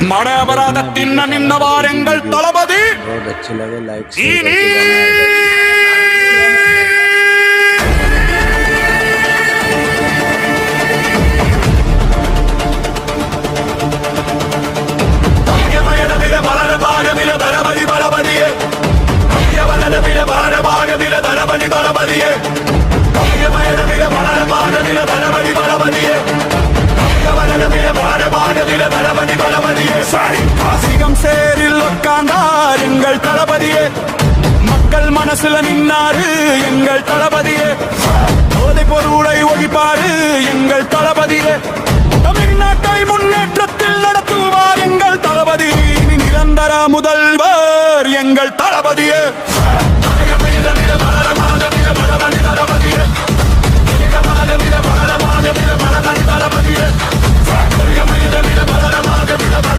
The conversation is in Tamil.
மடபராதத்தின் நின்றவாரெங்கள் தளபதி சேரில் உட்கார்ந்தார் எங்கள் தளபதியே மக்கள் மனசுல நின்னாரு எங்கள் தளபதியே போதை பொருளை ஒழிப்பாரு எங்கள் தளபதியே தமிழ்நாட்டை முன்னேற்றத்தில் நடத்துவார் எங்கள் தளபதி நிரந்தர முதல்வர் எங்கள் தளபதியே